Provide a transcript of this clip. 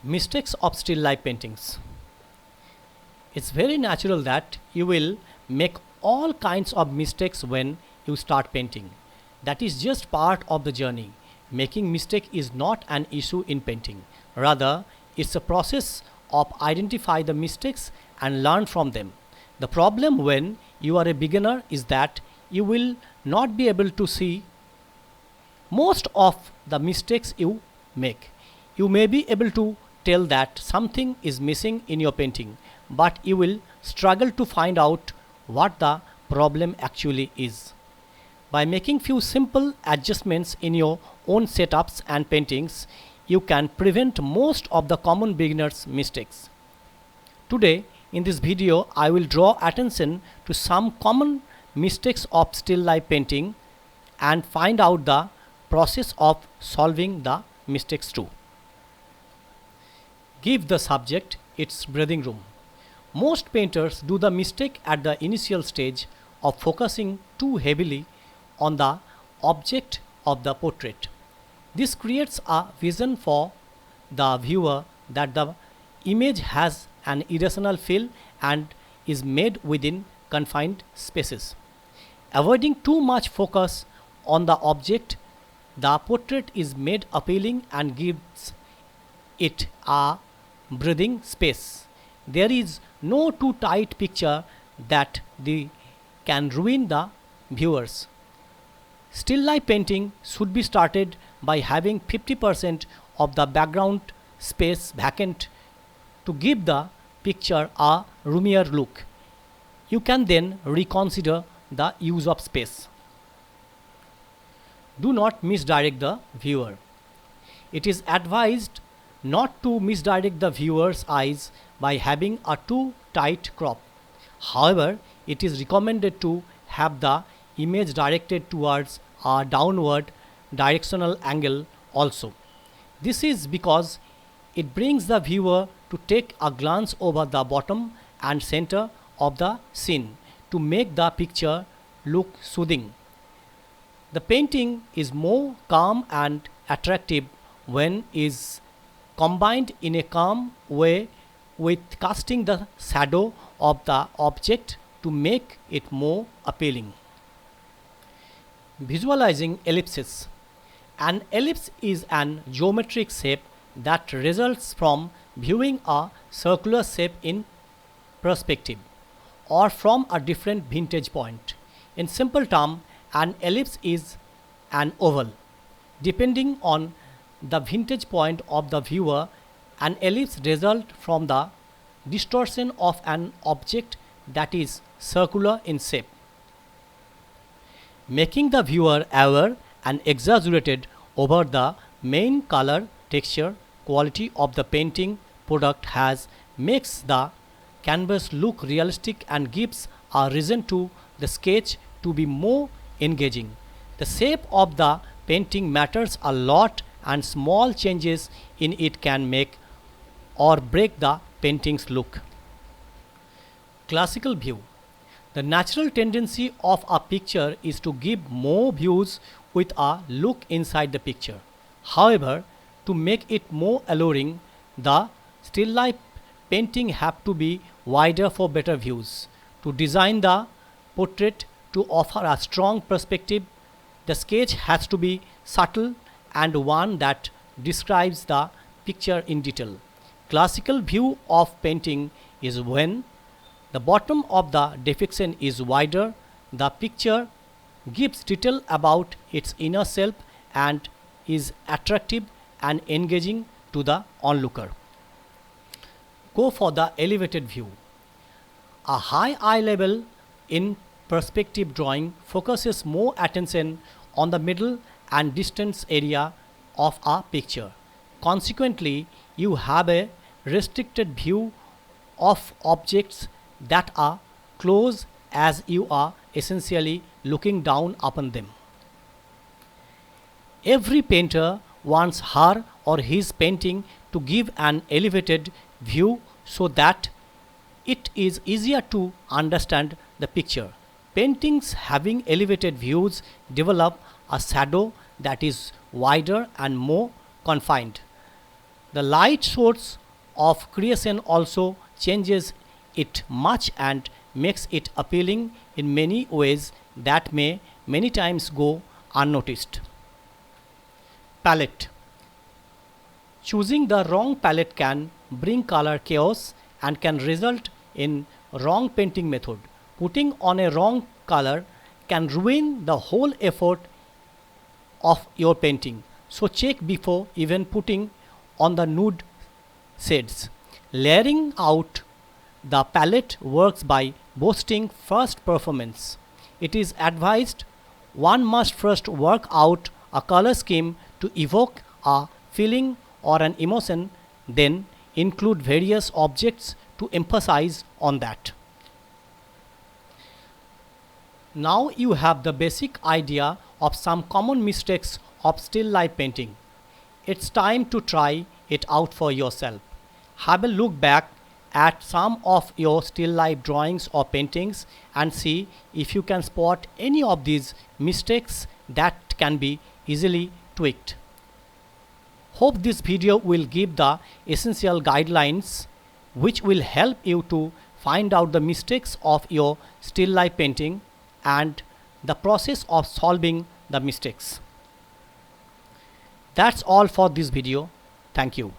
Mistakes of still life paintings. It's very natural that you will make all kinds of mistakes when you start painting. That is just part of the journey. Making mistake is not an issue in painting. Rather, it's a process of identify the mistakes and learn from them. The problem when you are a beginner is that you will not be able to see most of the mistakes you make. You may be able to tell that something is missing in your painting, but you will struggle to find out what the problem actually is. By making few simple adjustments in your own setups and paintings, you can prevent most of the common beginners' mistakes. Today, in this video, I will draw attention to some common mistakes of still life painting and find out the process of solving the mistakes too. Give the subject its breathing room. Most painters do the mistake at the initial stage of focusing too heavily on the object of the portrait. This creates a vision for the viewer that the image has an irrational feel and is made within confined spaces. Avoiding too much focus on the object, the portrait is made appealing and gives it a breathing space. There is no too tight picture that can ruin the viewers. Still life painting should be started by having 50% of the background space vacant to give the picture a roomier look. You can then reconsider the use of space. Do not misdirect the viewer. It is advised not to misdirect the viewer's eyes by having a too tight crop. However, it is recommended to have the image directed towards a downward directional angle also. This is because it brings the viewer to take a glance over the bottom and center of the scene to make the picture look soothing. The painting is more calm and attractive when is combined in a calm way with casting the shadow of the object to make it more appealing. Visualizing ellipses. An ellipse is an geometric shape that results from viewing a circular shape in perspective or from a different vantage point. In simple terms, an ellipse is an oval. Depending on the vantage point of the viewer, an ellipse results from the distortion of an object that is circular in shape. Making the viewer aware and exaggerated over the main color, texture, quality of the painting product makes the canvas look realistic and gives a reason to the sketch to be more engaging. The shape of the painting matters a lot and small changes in it can make or break the painting's look. Classical view. The natural tendency of a picture is to give more views with a look inside the picture. However, to make it more alluring, the still life painting have to be wider for better views. To design the portrait to offer a strong perspective, the sketch has to be subtle and one that describes the picture in detail. Classical view of painting is when the bottom of the depiction is wider, the picture gives detail about its inner self and is attractive and engaging to the onlooker. Go for the elevated view. A high eye level in perspective drawing focuses more attention on the middle and distance area of a picture. Consequently, you have a restricted view of objects that are close as you are essentially looking down upon them. Every painter wants her or his painting to give an elevated view so that it is easier to understand the picture. Paintings having elevated views develop a shadow that is wider and more confined. The light source of creation also changes it much and makes it appealing in many ways that may many times go unnoticed. Palette. Choosing the wrong palette can bring color chaos and can result in wrong painting method. Putting on a wrong color can ruin the whole effort of your painting. So check before even putting on the nude shades. Layering out the palette works by boosting first performance. It is advised one must first work out a color scheme to evoke a feeling or an emotion, then include various objects to emphasize on that. Now you have the basic idea of some common mistakes of still life painting. It's time to try it out for yourself. Have a look back at some of your still life drawings or paintings and see if you can spot any of these mistakes that can be easily tweaked. Hope this video will give the essential guidelines which will help you to find out the mistakes of your still life painting and the process of solving the mistakes. That's all for this video. Thank you.